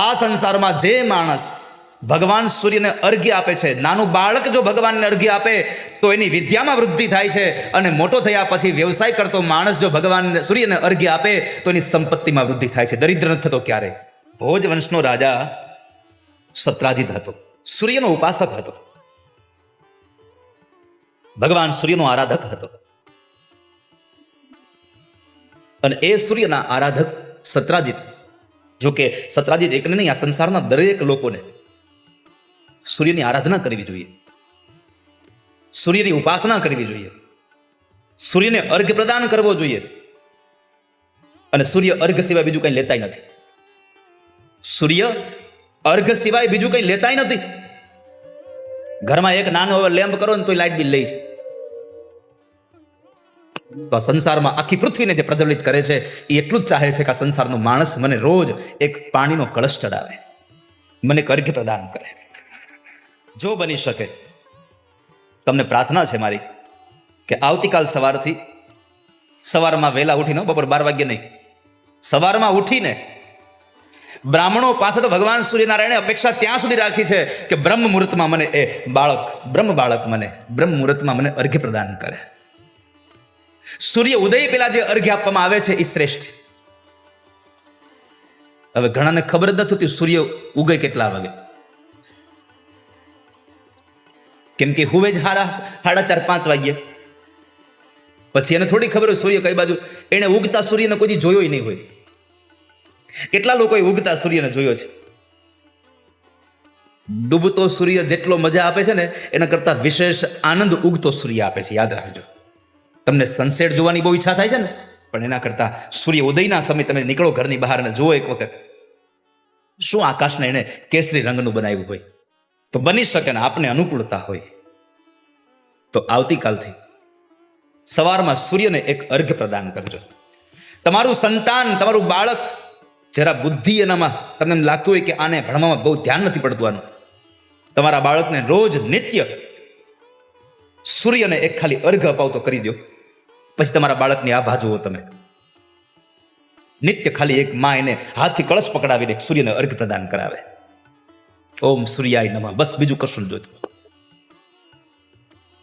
આ સંસારમાં જે માણસ ભગવાન સૂર્યને અર્ઘ્ય આપે છે, નાનું બાળક જો ભગવાનને અર્ઘ્ય આપે તો એની વિદ્યામાં વૃદ્ધિ થાય છે, અને મોટો થયા પછી વ્યવસાય કરતો માણસ જો ભગવાન સૂર્યને અર્ઘ્ય આપે તો એની સંપત્તિમાં વૃદ્ધિ થાય છે. દરિદ્ર નથી થતો ક્યારે. ભોજ વંશનો રાજા સત્રાજીત હતો, સૂર્યનો ઉપાસક હતો, ભગવાન સૂર્યનો આરાધક હતો. અને એ સૂર્યના આરાધક સત્રાજીત, જો કે સત્રાજીત એકને નહીં, આ સંસારના દરેક લોકોને સૂર્યની આરાધના કરવી જોઈએ, સૂર્યની ઉપાસના કરવી જોઈએ, સૂર્યને અર્ઘ્ય પ્રદાન કરવો જોઈએ. અને સૂર્ય અર્ઘ્ય સિવાય બીજું કંઈ લેતાય નથી. સૂર્ય અર્ઘ્ય સિવાય બીજું કંઈ લેતાય નથી. ઘરમાં એક નાનો હવે લેમ્પ કરો ને તો લાઇટ બિલ લે છે. તો આ સંસારમાં આખી પૃથ્વીને જે પ્રજ્વલિત કરે છે એ એટલું જ ચાહે છે કે આ સંસારનો માણસ મને રોજ એક પાણીનો કળશ ચડાવે, મને એક અર્ઘ્ય પ્રદાન કરે. જો બની શકે, તમને પ્રાર્થના છે મારી કે આવતીકાલ સવારમાં વહેલા ઉઠીને, બપોર 12 વાગ્યે નહીં, સવારમાં ઉઠીને બ્રાહ્મણો પાસે તો ભગવાન સૂર્યનારાયણે અપેક્ષા ત્યાં સુધી રાખી છે કે બ્રહ્મ મુહૂર્તમાં મને એ બ્રહ્મ બાળક મને બ્રહ્મ મુહૂર્તમાં મને અર્ઘ્ય પ્રદાન કરે. સૂર્ય ઉદય પેલા જે અર્ઘ્ય આપવામાં આવે છે એ શ્રેષ્ઠ. હવે ઘણાને ખબર જ નથી સૂર્ય ઉગે કેટલા વાગે, કેમ કે હુવે જ 4:30-5 વાગ્યે. પછી એને થોડી ખબર હોય સૂર્ય કઈ બાજુ. એને ઉગતા સૂર્યને કોઈ જોયો નહીં હોય. કેટલા લોકોએ ઉગતા સૂર્યને જોયો છે? ડૂબતો સૂર્ય જેટલો મજા આપે છે ને એના કરતા વિશેષ આનંદ ઉગતો સૂર્ય આપે છે. યાદ રાખજો. તમને સનસેટ જોવાની બહુ ઈચ્છા થાય છે ને, પણ એના કરતા સૂર્ય ઉદયના સમય તમે નીકળો ઘરની બહાર અને જુઓ એક વખત, શું આકાશને એને કેસરી રંગનું બનાવ્યું હોય. તો બની શકે ને આપને અનુકૂળતા હોય તો આવતીકાલથી સવારમાં સૂર્યને એક અર્ઘ્ય પ્રદાન કરજો. તમારું સંતાન, તમારું બાળક જરા બુદ્ધિ એનામાં તમને એમ લાગતું હોય કે આને ભણવામાં બહુ ધ્યાન નથી પડતું આનું, તમારા બાળકને રોજ નિત્ય સૂર્યને એક ખાલી અર્ઘ્ય અપાવતો કરી દો. પછી તમારા બાળકની આભા જુઓ તમે. નિત્ય ખાલી એક માં એને હાથથી કળશ પકડાવીને સૂર્યને અર્ઘ્ય પ્રદાન કરાવે. ઓમ સૂર્યાય નમઃ. બસ બીજું કશું જોતું.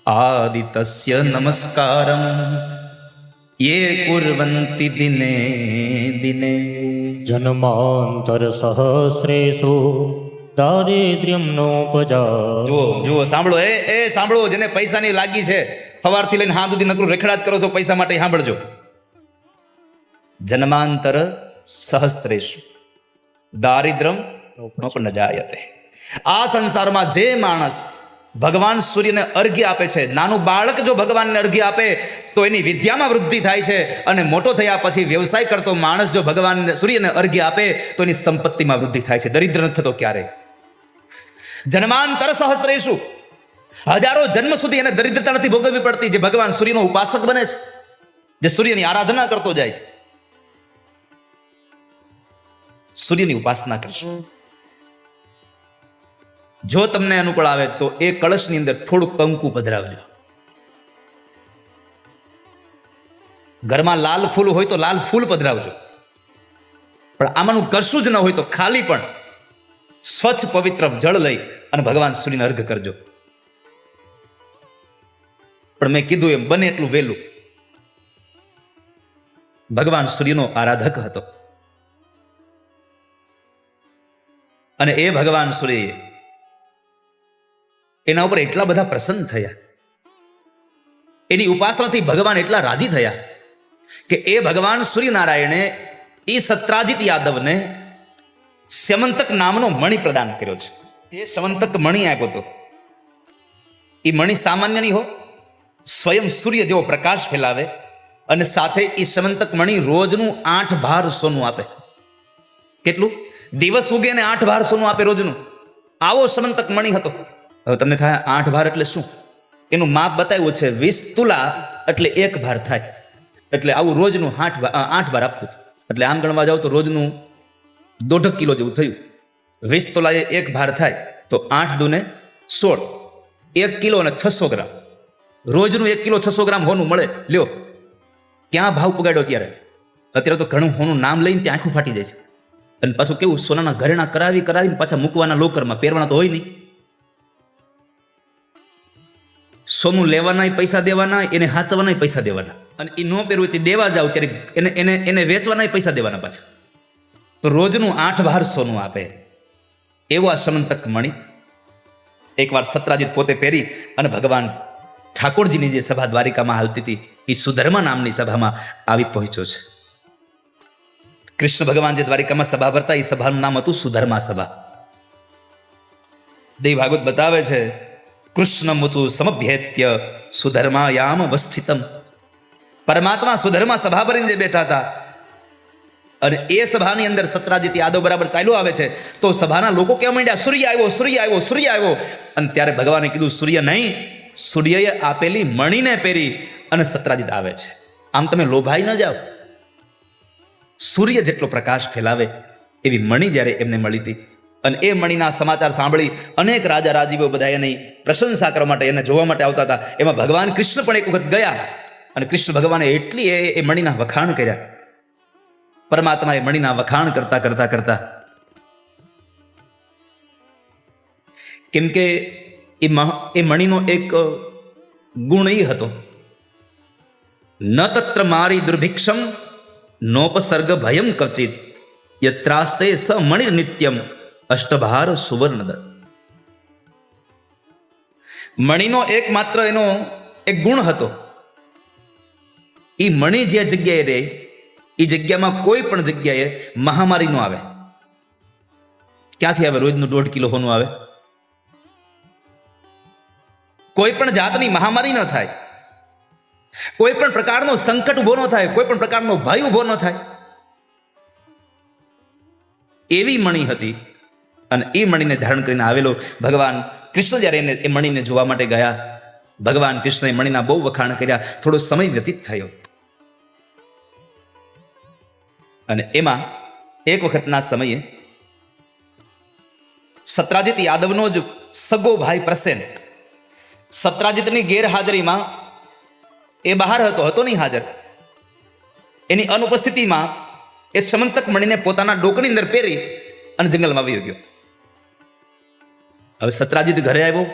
આદિત્ય નમસ્કારમ યે કુર્વન્તિ દિને દિને જન્માંતર સહસ્રેષુ દારિદ્ર્યમ નોપજા. જુઓ સાંભળો, એ સાંભળો, જેને પૈસાની લાગી છે, સવારથી લઈને હાથ સુધી નકરું રેખડા જ કરો છો પૈસા માટે, સાંભળજો. જન્માંતર સહસ્રેષુ દારિદ્ર્યમ નોપજાયતે. આ સંસારમાં જે માણસ ભગવાન સૂર્યને અર્ઘ્ય આપે છે, નાનું બાળક જો ભગવાનને અર્ઘ્ય આપે તો એની વિદ્યામાં વૃદ્ધિ થાય છે, અને મોટો થયા પછી વ્યવસાય કરતો માણસ જો ભગવાન સૂર્યને અર્ઘ્ય આપે તો એની સંપત્તિમાં વૃદ્ધિ થાય છે. દરિદ્ર નથી થતો ક્યારે. જન્માંતર સહસ્રેષુ, હજારો જન્મ સુધી એને દરિદ્રતા નથી ભોગવવી પડતી, જે ભગવાન સૂર્યનો ઉપાસક બને છે, જે સૂર્યની આરાધના કરતો જાય છે. સૂર્યની ઉપાસના કરશો. જો તમને અનુકૂળ આવે તો એ કળશની અંદર થોડું કંકુ પધરાવજો. ઘરમાં લાલ ફૂલ હોય તો લાલ ફૂલ પધરાવજો. પણ આમાંનું કશું જ ન હોય તો ખાલી પણ સ્વચ્છ પવિત્ર જળ લઈ અને ભગવાન સૂર્યને અર્ઘ્ય કરજો. પણ મેં કીધું એમ બને એટલું વહેલું. ભગવાન સૂર્યનો આરાધક હતો, અને એ ભગવાન સૂર્ય એના ઉપર એટલા બધા પ્રસન્ન થયા, એની ઉપાસનાથી ભગવાન એટલા રાજી થયા કે એ ભગવાન સૂર્યનારાયણે એ સત્રાજીત યાદવને સ્યમંતક નામનો મણિ પ્રદાન કર્યો છે. તે સ્યમંતક મણિ આપ્યો હતો. એ મણિ સામાન્ય નહીં હો, સ્વયં સૂર્ય જેવો પ્રકાશ ફેલાવે, અને સાથે એ સ્યમંતક મણિ રોજનું 8 ભાર સોનું આપે. કેટલું? દિવસ ઉગે ને 8 ભાર સોનું આપે રોજનું. આવો સ્યમંતક મણિ હતો. હવે તમને થાય 8 ભાર એટલે શું? એનું માપ બતાવ્યું છે. 20 તુલા એટલે 1 ભાર થાય. એટલે આવું રોજનું 8 ભાર આપતું. એટલે આમ ગણવા જાવ તો રોજનું 1.5 કિલો જેવું થયું. 20 તોલા એ 1 ભાર થાય તો 8 દુને 16, 1 કિલો અને 600 ગ્રામ. રોજનું 1 કિલો 600 ગ્રામ હોનું મળે. લ્યો, ક્યાં ભાવ પગાડ્યો અત્યારે તો ઘણું હોનું નામ લઈને ત્યાં આંખું ફાટી જાય છે. અને પાછું કેવું સોનાના ઘરેણા કરાવીને પાછા મૂકવાના લોકરમાં, પહેરવાના તો હોય નહીં. સોનું લેવાના પૈસા દેવાના, એને હાચવાના પૈસા દેવાના, અને એ ન પહેરવું તે દેવા જાવ ત્યારે એને વેચવાના પૈસા દેવાના પાછા. તો રોજનું 8 સોનું આપે એવો આ સમંતક મણી એકવાર સત્રાજીત પોતે પહેરી અને ભગવાન ઠાકોરજીની જે સભા દ્વારિકામાં હાલતી હતી એ સુધર્મા નામની સભામાં આવી પહોંચ્યો છે. કૃષ્ણ ભગવાન જે દ્વારિકામાં સભા ભરતા એ સભાનું નામ હતું સુધર્મા સભા. દેવ ભાગવત બતાવે છે, કૃષ્ણ મુચુ સમભ્યેત્ય સુધર્માયામ અવસ્થિતમ. પરમાત્મા સુધર્મા સભા ભરીને જે બેઠા હતા અને એ સભાની અંદર સત્રાજીત યાદવ બરાબર ચાલ્યો આવે છે તો સભાના લોકો કહેવા માંડ્યા, સૂર્ય આવ્યો, સૂર્ય આવ્યો, સૂર્ય આવ્યો. અને ત્યારે ભગવાને કીધું, સૂર્ય નહીં, સૂર્યએ આપેલી મણીને પહેરી અને સત્રાજીત આવે છે. આમ તમે લોભાઈ ન જાઓ. સૂર્ય જેટલો પ્રકાશ ફેલાવે એવી મણી જ્યારે એમને મળી હતી અને એ મણીના સમાચાર સાંભળી અનેક રાજા રાજીવો બધા એની પ્રશંસા કરવા માટે, એને જોવા માટે આવતા હતા. એમાં ભગવાન કૃષ્ણ પણ એક વખત ગયા અને કૃષ્ણ ભગવાને એટલી એ મણીના વખાણ કર્યા. પરમાત્માએ મણીના વખાણ કરતા કરતા કરતા, કેમ કે એ મણીનો એક ગુણ એ હતો, ન તત્ર મારી દુર્ભિક્ષમ નોપસર્ગ ભયમ કચિત યત્રાસ્તે સ મણિર નિત્યમ અષ્ટભાર સુવર્ણદ. મણીનો એકમાત્ર એનો એક ગુણ હતો, એ મણી જે જગ્યાએ રહે એ જગ્યામાં કોઈ પણ જગ્યાએ મહામારી ન આવે. ક્યાંથી આવે? રોજનું 1.5 કિલો હોનું આવે. કોઈ પણ જાતની મહામારી ન થાય, કોઈ પણ પ્રકારનો સંકટ ઉભો ન થાય, કોઈ પણ પ્રકારનો ભય ઉભો ન થાય, એવી મણી હતી. અને એ મણીને ધારણ કરીને આવેલો ભગવાન કૃષ્ણ જ્યારે એ મણીને જોવા માટે ગયા, ભગવાન કૃષ્ણએ મણીના બહુ વખાણ કર્યા. થોડો સમય વ્યતીત થયો અને એમાં એક વખતના સમયે સત્રાજીત યાદવનો જ સગો ભાઈ પ્રસેન સત્રાજીતની ગેરહાજરીમાં, એ બહાર હતો નહીં હાજર, એની અનુપસ્થિતિમાં એ સમંતક મણીને પોતાના ડોકની અંદર પહેરી અને જંગલમાં વયો ગયો. હવે સત્રાજીત ઘરે આવ્યો,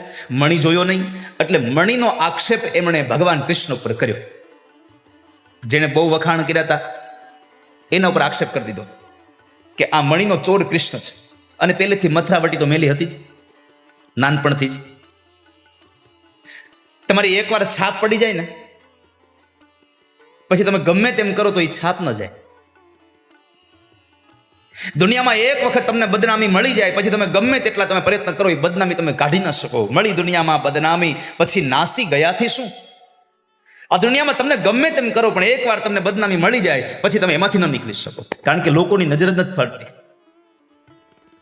મણી જોયો નહીં, એટલે મણીનો આક્ષેપ એમણે ભગવાન કૃષ્ણ ઉપર કર્યો. જેને બહુ વખાણ કર્યા હતા એના ઉપર આક્ષેપ કરી દીધો કે આ મણીનો ચોર કૃષ્ણ છે. અને પહેલેથી મથરાવટી તો મેલી હતી જ, નાનપણથી જ. તમારી એકવાર છાપ પડી જાય ને પછી તમે ગમે તેમ કરો તો એ છાપ ન જાય. દુનિયામાં એક વખત તમને બદનામી મળી જાય પછી તમે ગમે તેટલા તમે પ્રયત્ન કરો એ બદનામી તમે કાઢી ન શકો. મળી દુનિયામાં બદનામી પછી નાસી ગયાથી શું? આ દુનિયામાં તમને ગમે તેમ કરો પણ એકવાર તમને બદનામી મળી જાય પછી તમે એમાંથી ન નીકળી શકો, કારણ કે લોકોની નજર જ નથી ફરતી.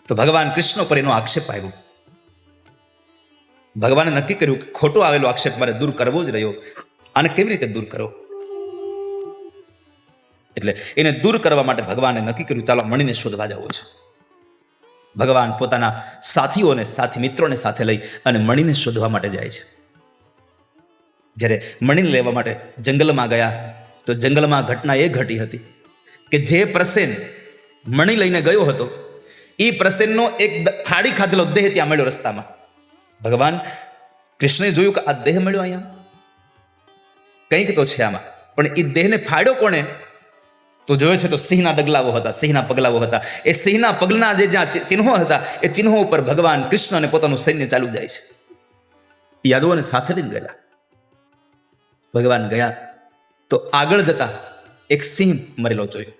તો ભગવાન કૃષ્ણ પર એનો આક્ષેપ આવ્યો. ભગવાને નક્કી કર્યું કે ખોટો આવેલો આક્ષેપ મારે દૂર કરવો જ રહ્યો. આને કેવી રીતે દૂર કરો? એટલે એને દૂર કરવા માટે ભગવાને નક્કી કર્યું, ચાલો મણીને શોધવા જવો છે. ભગવાન પોતાના સાથીઓને, સાથી મિત્રોને સાથે લઈ અને મણીને શોધવા માટે જાય છે. જ્યારે મણીને લેવા માટે જંગલમાં ગયા તો જંગલમાં ઘટના એ ઘટી હતી કે જે પ્રસેન મણી લઈને ગયો હતો એ પ્રસેનનો એક ફાડી ખાધેલો દેહ ત્યાં મળ્યો રસ્તામાં. ભગવાન કૃષ્ણે જોયું કે આ દેહ મળ્યો અહીંયા, કંઈક તો છે આમાં. પણ એ દેહને ફાડ્યો કોણે? તો જોયો છે તો સિંહના ડગલાઓ હતા, સિંહના પગલાઓ હતા. એ સિંહના પગના જે જ્યાં ચિહ્નો હતા એ ચિહ્નો ઉપર ભગવાન કૃષ્ણ અને પોતાનું સૈન્ય ચાલુ જાય છે. યાદવોને સાથે લઈને ગયેલા. ભગવાન ગયા તો આગળ જતા એક સિંહ મરેલો જોયો.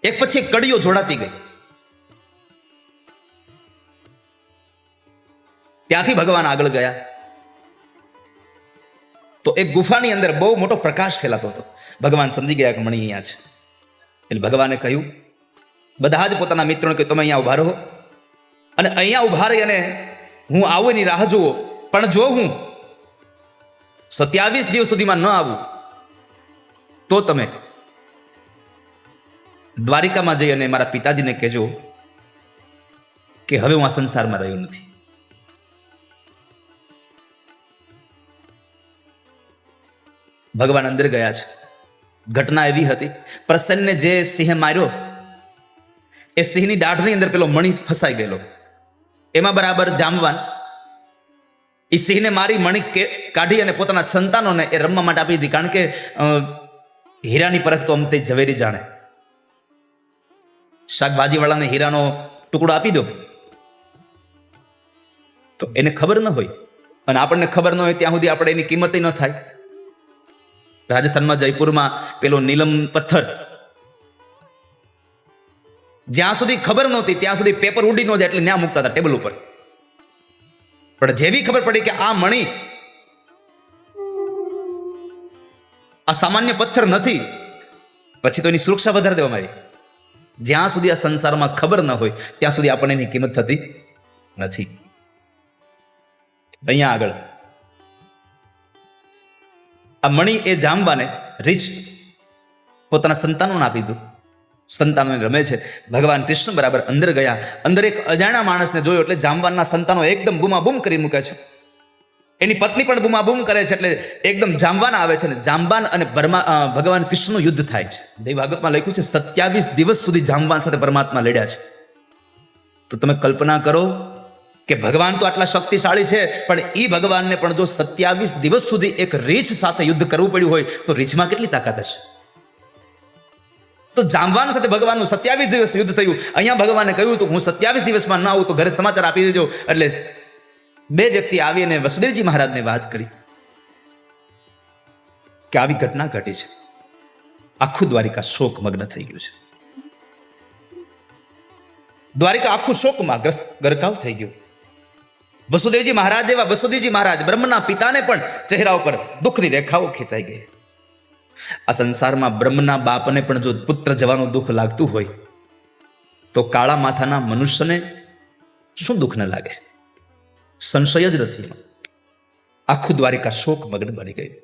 એક પછી એક કડીઓ જોડાતી ગઈ. ત્યાંથી ભગવાન આગળ ગયા તો એક ગુફાની અંદર બહુ મોટો પ્રકાશ ફેલાતો હતો. ભગવાન સમજી ગયા કે મણી અહીંયા છે. એટલે ભગવાને કહ્યું બધા જ પોતાના મિત્રોને કે તમે અહીંયા ઉભા રહો અને અહીંયા ઉભા રહી અને હું આવું એની રાહ જુઓ. પણ જો હું 27 દિવસ સુધીમાં ન આવું તો તમે દ્વારિકામાં જઈ અને મારા પિતાજીને કહેજો કે હવે હું આ સંસારમાં રહ્યો નથી. ભગવાન અંદર ગયા છે. ઘટના એવી હતી, પ્રસન્નને જે સિંહે માર્યો એ સિંહની દાઢની અંદર પેલો મણિ ફસાઈ ગયેલો. એમાં બરાબર જામવાન એ સિંહને મારી મણિ કાઢી અને પોતાના સંતાનોને એ રમવા માટે આપી દીધી. કારણ કે હીરાની પરખ તો અમતે ઝવેરી જાણે. શાકભાજીવાળાને હીરાનો ટુકડો આપી દો તો એને ખબર ન હોય, અને આપણને ખબર ન હોય ત્યાં સુધી આપણે એની કિંમત ન થાય. રાજસ્થાનમાં જયપુરમાં પેલો નીલમ પથ્થર, જ્યાં સુધી ખબર નહોતી ત્યાં સુધી પેપર ઉડી ન જાય એટલે ત્યાં મૂકતા હતા ટેબલ ઉપર. પણ જેવી ખબર પડી કે આ મણિ આ સામાન્ય પથ્થર નથી, પછી તો એની સુરક્ષા વધારી દેવામાં આવી. જ્યાં સુધી આ સંસારમાં ખબર ન હોય ત્યાં સુધી આપણને એની કિંમત થતી નથી. અહીંયા આગળ આ મણિ એ જામવાને રીચ પોતાના સંતાનોને આપી દીધું. સંતાનોને રમે છે. ભગવાન કૃષ્ણ બરાબર અંદર ગયા. અંદર એક અજાણ્યા માણસને જોયો એટલે જામવાનના સંતાનો એકદમ બૂમાબૂમ કરી મૂકે છે. એની પત્ની પણ બૂમાબૂમ કરે છે. એટલે એકદમ જામવાન આવે છે ને જામવાન અને ભગવાન કૃષ્ણનું યુદ્ધ થાય છે. દેવી ભાગવતમાં લખ્યું છે 27 દિવસ સુધી જામવાન સાથે પરમાત્મા લડ્યા છે. તો તમે કલ્પના કરો કે ભગવાન તો આટલા શક્તિશાળી છે, પણ એ ભગવાનને પણ જો 27 દિવસ સુધી એક રીછ સાથે યુદ્ધ કરવું પડ્યું હોય તો રીછમાં કેટલી તાકાત હશે. તો જામવાન સાથે ભગવાનનું 27 દિવસ યુદ્ધ થયું. અહીંયા ભગવાને કહ્યું હતું હું 27 દિવસમાં ના આવું તો ઘરે સમાચાર આપી દેજો. એટલે બે વ્યક્તિ આવી અને વસુદેવજી મહારાજને વાત કરી કે આવી ઘટના ઘટી છે. આખું દ્વારિકા શોકમગ્ન થઈ ગયું છે. દ્વારિકા આખું શોકમાં ગરકાવ થઈ ગયું. વસુદેવજી મહારાજ જેવા વસુદેવજી મહારાજ બ્રહ્મના પિતાને પણ ચહેરા ઉપર દુઃખની રેખાઓ ખેંચાઈ ગઈ. આ સંસારમાં બ્રહ્મના બાપને પણ જો પુત્ર જવાનું દુઃખ લાગતું હોય તો કાળા માથાના મનુષ્યને શું દુઃખ ન લાગે? સંશય જ નથી. આખું દ્વારિકા શોકમગ્ન બની ગયું.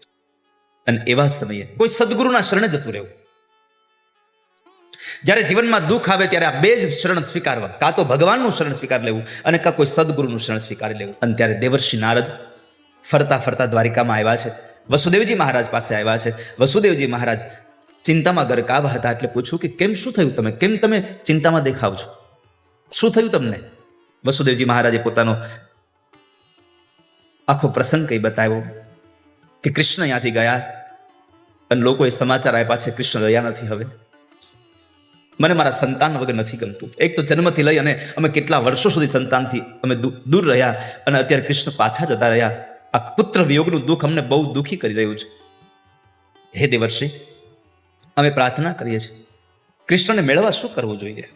અને એવા સમયે કોઈ સદગુરુના શરણે જતું રહેવું. જ્યારે જીવનમાં દુઃખ આવે ત્યારે આ બે જ શરણ સ્વીકારવા, કાં તો ભગવાનનું શરણ સ્વીકાર લેવું અને કાં કોઈ સદગુરુનું શરણ સ્વીકારી લેવું. અને ત્યારે દેવર્ષિ નારદ ફરતા ફરતા દ્વારિકામાં આવ્યા છે. વસુદેવજી મહારાજ પાસે આવ્યા છે. વસુદેવજી મહારાજ ચિંતામાં ગરકાવ હતા. એટલે પૂછ્યું કે કેમ, શું થયું? કેમ તમે ચિંતામાં દેખાવ છો? શું થયું તમને? વસુદેવજી મહારાજે પોતાનો આખો પ્રસંગ કઈ બતાવ્યો કે કૃષ્ણ અહીંયાથી ગયા અને લોકોએ સમાચાર આપ્યા છે કૃષ્ણ રહ્યા નથી. હવે મને મારા સંતાન વગર નથી ગમતું. એક તો જન્મથી લઈ અને અમે કેટલા વર્ષો સુધી સંતાનથી અમે દૂર રહ્યા અને અત્યારે કૃષ્ણ પાછા જતા રહ્યા. આ પુત્ર વિયોગનું દુઃખ અમને બહુ દુઃખી કરી રહ્યું છે. હે દેવર્ષિ, અમે પ્રાર્થના કરીએ છીએ કૃષ્ણને મેળવવા શું કરવું જોઈએ?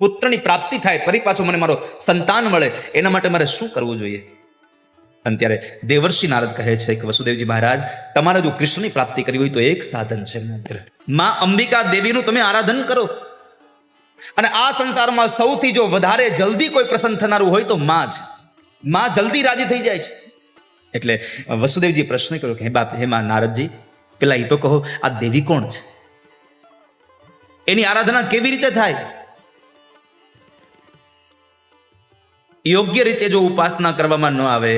પુત્રની પ્રાપ્તિ થાય, ફરી પાછો મને મારો સંતાન મળે, એના માટે મારે શું કરવું જોઈએ? અને ત્યારે દેવર્ષિ નારદ કહે છે કે વસુદેવજી મહારાજ, તમારે જો કૃષ્ણની પ્રાપ્તિ કરવી હોય તો એક સાધન છે, મંત્ર. માં અંબિકા દેવીનું તમે આરાધન કરો. અને આ સંસારમાં સૌથી જો વધારે જલ્દી કોઈ પ્રસન્ન થનારું હોય તો માં જ. માં જલ્દી રાજી થઈ જાય છે. એટલે વસુદેવજી પ્રશ્ન કર્યો કે હે માં નારદજી, પેલા એ તો કહો આ દેવી કોણ છે? એની આરાધના કેવી રીતે થાય? યોગ્ય રીતે જો ઉપાસના કરવામાં ન આવે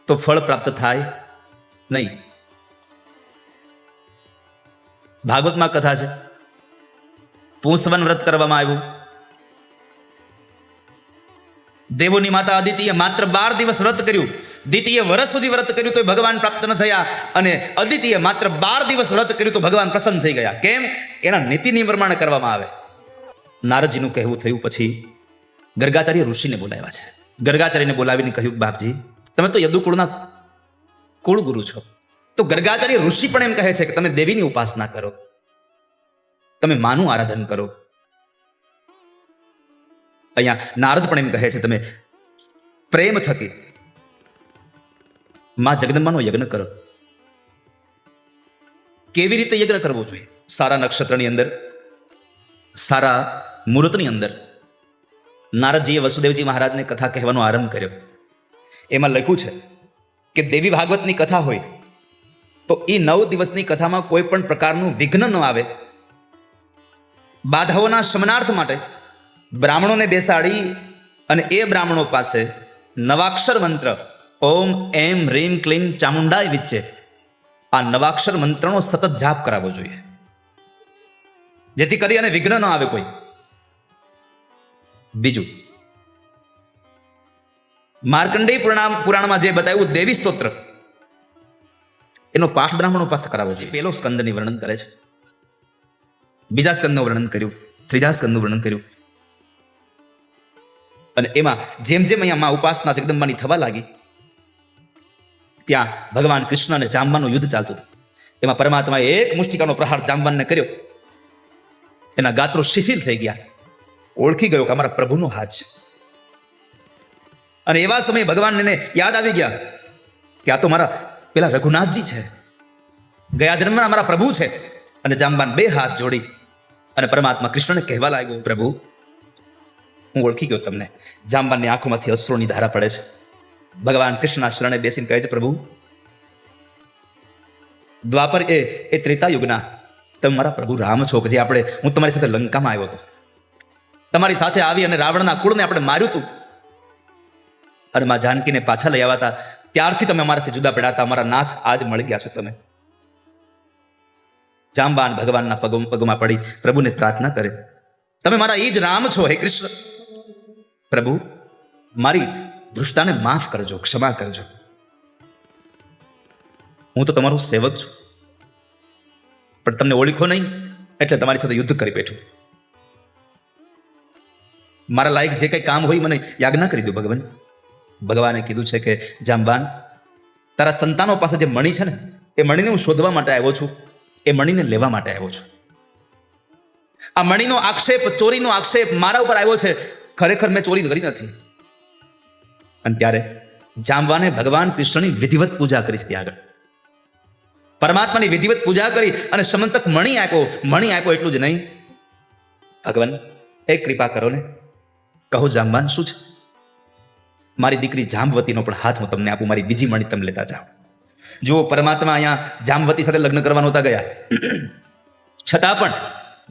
તો ફળ પ્રાપ્ત થાય નહીં. ભાગવતમાં કથા છે, પૂંસવન વ્રત કરવામાં આવ્યું. દેવોની માતા અદિતિએ માત્ર 12 દિવસ વ્રત કર્યું. દ્વિતીય વર્ષ સુધી વ્રત કર્યું તો ભગવાન પ્રાપ્ત ન થયા, અને અદિતિએ માત્ર 12 દિવસ વ્રત કર્યું તો ભગવાન પ્રસન્ન થઈ ગયા. કેમ? એના નીતિ નિયમ પ્રમાણે કરવામાં આવે. નારદજીનું કહેવું થયું. પછી ગર્ગાચાર્ય ઋષિને બોલાવ્યા છે. ગર્ગાચાર્યને બોલાવીને કહ્યું, બાપજી તમે તો યદુકુળના કુળગુરુ છો, તો ગર્ગાચાર્ય ઋષિ પણ એમ કહે છે કે તમે દેવીની ઉપાસના કરો, તમે માનું આરાધન કરો. અહીંયા નારદ પણ એમ કહે છે તમે પ્રેમ થકી માં જગદંબાનો યજ્ઞ કરો. કેવી રીતે યજ્ઞ કરવો જોઈએ? સારા નક્ષત્રની અંદર, સારા મુહૂર્તની અંદર નારદજીએ વસુદેવજી મહારાજને કથા કહેવાનો આરંભ કર્યો. એમાં લખ્યું છે કે દેવી ભાગવતની કથા હોય તો એ 9 દિવસની કથામાં કોઈ પણ પ્રકારનું વિઘ્ન ન આવે. બાધાઓના શમનાર્થ માટે બ્રાહ્મણોને બેસાડી અને એ બ્રાહ્મણો પાસે નવાક્ષર મંત્ર ઓમ એમ રીમ ક્લીમ ચામુંડાય વિચ્ચે આ નવાક્ષર મંત્રનો સતત જાપ કરાવવો જોઈએ, જેથી કરી અને વિઘ્ન ન આવે કોઈ. બીજું, માર્કંડેય પુરાણમાં જે બતાવ્યું દેવી સ્તોત્ર, એનો પાઠ બ્રાહ્મણો પાસે કરાવવો જોઈએ. પહેલો સ્કંદની વર્ણન કરે છે, બીજા સ્કંદનું વર્ણન કર્યું, ત્રીજા સ્કંદનું વર્ણન કર્યું. અને એમાં જેમ જેમ અહીંયા માં ઉપાસના જગદંબાની થવા લાગી, ત્યાં ભગવાન કૃષ્ણ અને જાંબવાનું યુદ્ધ ચાલતું હતું. એમાં પરમાત્માએ એક મુષ્ટિકાનો પ્રહાર જાંબવાનને કર્યો, એના ગાત્રો શિથિલ થઈ ગયા, ઓળખી ગયો કે અમારા પ્રભુનો હાથ છે. અને એવા સમયે ભગવાનને યાદ આવી ગયા કે આ તો મારા પેલા રઘુનાથજી છે, ગયા જન્મના અમારા પ્રભુ છે. અને જાંબાન બે હાથ જોડી અને પરમાત્મા કૃષ્ણને કહેવા લાગ્યો, પ્રભુ હું ઓળખી ગયો તમને. જાંબાનની આંખોમાંથી અશ્રુની ધારા પડે છે. ભગવાન કૃષ્ણના શરણે બેસીને કહે છે, પ્રભુ દ્વાપર એ ત્રેતા યુગના તમે મારા પ્રભુ રામ છો, કે જે હું તમારી સાથે લંકામાં આવ્યો હતો, તમારી સાથે આવી અને રાવણના કુળને આપણે માર્યું હતું, અને માં જાનકીને પાછા લઈ આવ્યા હતા, ત્યારથી તમે અમારાથી જુદા પડ્યા હતા, અમારા નાથ આજ મળી ગયા છો તમે. જાંબાન ભગવાનના પગમાં પડી પ્રભુને પ્રાર્થના કરે, તમે મારા એ જ રામ છો હે કૃષ્ણ, પ્રભુ મારી દૃષ્ટાને માફ કરજો, ક્ષમા કરજો. હું તો તમારું સેવક છું, પણ તમને ઓળખો નહીં એટલે તમારી સાથે યુદ્ધ કરી બેઠું. મારા લાયક જે કંઈ કામ હોય મને યાજ્ઞા કરી દો ભગવાન. ભગવાને કીધું છે કે જાંબાન, તારા સંતાનો પાસે જે મણી છે ને, એ મણીને હું શોધવા માટે આવ્યો છું, એ મણીને લેવા માટે આવ્યો છું. આ મણીનો આક્ષેપ, ચોરીનો આક્ષેપ મારા ઉપર આવ્યો છે, ખરેખર મેં ચોરી કરી નથી. અને ત્યારે જાંબાને ભગવાન કૃષ્ણની વિધિવત પૂજા કરી છે. ત્યાં આગળ પરમાત્માની વિધિવત પૂજા કરી અને સમંતક મણી આપ્યો. એટલું જ નહીં, ભગવાન એક કૃપા કરો ને, કહો જાંબાન શું છે? મારી દીકરી જાંબવતીનો પણ હાથ હું તમને આપું, મારી બીજી મણી તમે લેતા જાઓ. જો પરમાત્મા અહીંયા જાંબવતી સાથે લગ્ન કરવા નહોતા ગયા, છતાં પણ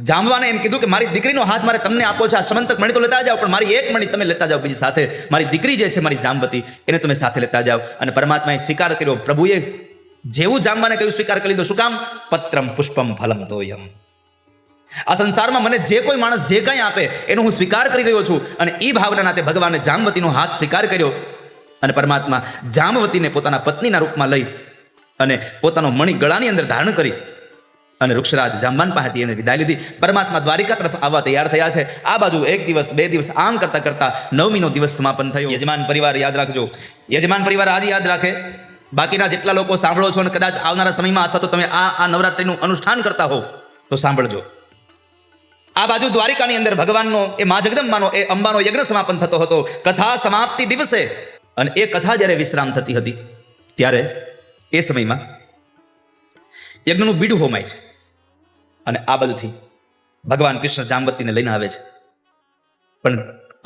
જાંબવાને એમ કીધું કે મારી દીકરીનો હાથ મારે તમને આપો છે, આ સમંતક મણી તો લેતા જાઓ, પણ મારી એક મણી તમે લેતા જાઓ બીજી સાથે, મારી દીકરી જે છે મારી જાંબવતી, એને તમે સાથે લેતા જાઓ. અને પરમાત્માએ સ્વીકાર કર્યો. પ્રભુએ જેવું જાંબાને કહ્યું સ્વીકાર કરી લીધો. શું કામ? પત્રમ પુષ્પમ ફલમ તોયમ. આ સંસારમાં મને જે કોઈ માણસ જે કંઈ આપે એનો હું સ્વીકાર કરી રહ્યો છું. અને એ ભાવના નાતે ભગવાને જાંબવતીનો હાથ સ્વીકાર કર્યો. અને પરમાત્મા જાંબવતીને પોતાના પત્નીના રૂપમાં લઈ અને પોતાનો મણી ગળાની અંદર ધારણ કરી અને વૃક્ષરાજ જાંબાન પાસેથી એને વિદાય લીધી. પરમાત્મા દ્વારિકા તરફ આવવા તૈયાર થયા છે. આ બાજુ એક દિવસ, બે દિવસ, આમ કરતા કરતા 9મીનો દિવસ સમાપન થયો. યજમાન પરિવાર યાદ રાખજો, યજમાન પરિવાર આજ યાદ રાખે. બાકીના જેટલા લોકો સાંભળો છો અને કદાચ આવનારા સમયમાં અથવા તો તમે આ નવરાત્રિનું અનુષ્ઠાન કરતા હો તો સાંભળજો. આ બાજુ દ્વારિકાની અંદર ભગવાનનો, એ મા જગદંબાનો, એ અંબાનો યજ્ઞ સમાપન થતો હતો. કથા સમાપ્તિ દિવસે, અને એ કથા જ્યારે વિશ્રામ થતી હતી ત્યારે એ સમયમાં યજ્ઞનું બીડું હોમાય છે. અને આ બાજુથી ભગવાન કૃષ્ણ જાંબવતીને લઈને આવે છે. પણ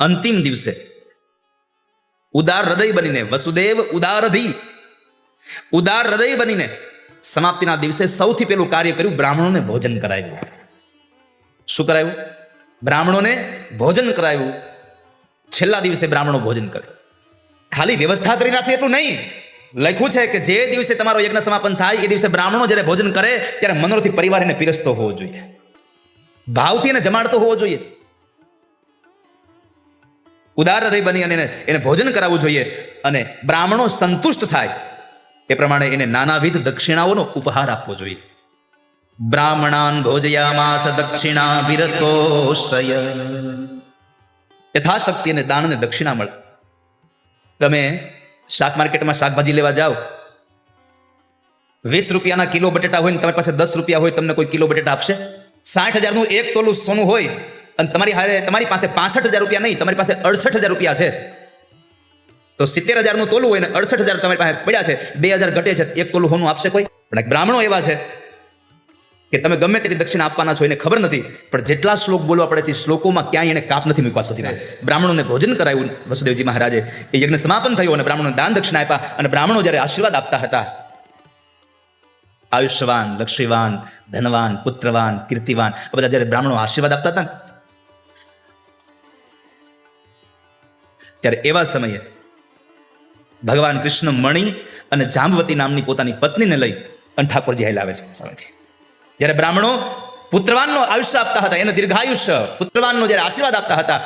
અંતિમ દિવસે ઉદાર હૃદય બનીને, વસુદેવ ઉદાર હૃદય બનીને સમાપ્તિના દિવસે સૌથી પહેલું કાર્ય કર્યું, બ્રાહ્મણોને ભોજન કરાવ્યું. શું કરાવ્યું? બ્રાહ્મણોને ભોજન કરાવ્યું. છેલ્લા દિવસે બ્રાહ્મણો ભોજન કરે. ખાલી વ્યવસ્થા કરી રાખવી એટલું નહીં, લખ્યું છે કે જે દિવસે તમારો યજ્ઞ સમાપન થાય એ દિવસે બ્રાહ્મણો જ્યારે ભોજન કરે ત્યારે મનોરથી પરિવાર એને પીરસતો હોવો જોઈએ, ભાવથી એને જમાડતો હોવો જોઈએ, ઉદાર હૃદય બની અને એને ભોજન કરાવવું જોઈએ. અને બ્રાહ્મણો સંતુષ્ટ થાય એ પ્રમાણે એને નાનાવિધ દક્ષિણાઓનો ઉપહાર આપવો જોઈએ. બ્રાહ્મણાન ભોજયામાસ દક્ષિણા વિરતોષય. યથાશક્તિ અને દાન અને દક્ષિણા મળે. તમે શાક માર્કેટમાં શાકભાજી લેવા જાઓ, 20 રૂપિયાના કિલો બટેટા હોય ને તમારી પાસે 10 રૂપિયા હોય, તમને કોઈ કિલો બટેટા આપશે? 60,000નું એક તોલું સોનું હોય અને તમારી પાસે 65,000 રૂપિયા નહીં, તમારી પાસે 68,000 રૂપિયા છે, તો 70,000નું તોલું હોય ને 68,000 તમારી પાસે પડ્યા છે, 2,000 ઘટે છે, એક તોલું સોનું આપશે કોઈ? પણ બ્રાહ્મણો એવા છે કે તમે ગમે તેટલી દક્ષિણા આપવાના છો એને ખબર નથી, પણ જેટલા શ્લોક બોલવા પડે છે શ્લોકોમાં ક્યાંય એને કાપ નથી મૂકવા સુધી. બ્રાહ્મણોને ભોજન કરાવ્યું વસુદેવજી મહારાજે. એ યજ્ઞ સમાપન થયું અને બ્રાહ્મણોને દાન દક્ષિણા આપ્યા. અને બ્રાહ્મણો જ્યારે આશીર્વાદ આપતા હતા, આયુષ્યવાન, લક્ષ્મીવાન, ધનવાન, પુત્રવાન, કીર્તિવાન, આ બધા જ્યારે બ્રાહ્મણો આશીર્વાદ આપતા હતા ત્યારે એવા સમયે ભગવાન કૃષ્ણ મણી અને જાંબવતી નામની પોતાની પત્નીને લઈ અને ઠાકોરજી હાલ આવે છે સામેથી. જ્યારે બ્રાહ્મણો પુત્રવાનનો આયુષ્ય આપતા હતા, એને દીર્ઘાયુષ્ય પુત્રવાનનો જ્યારે આશીર્વાદ આપતા હતા,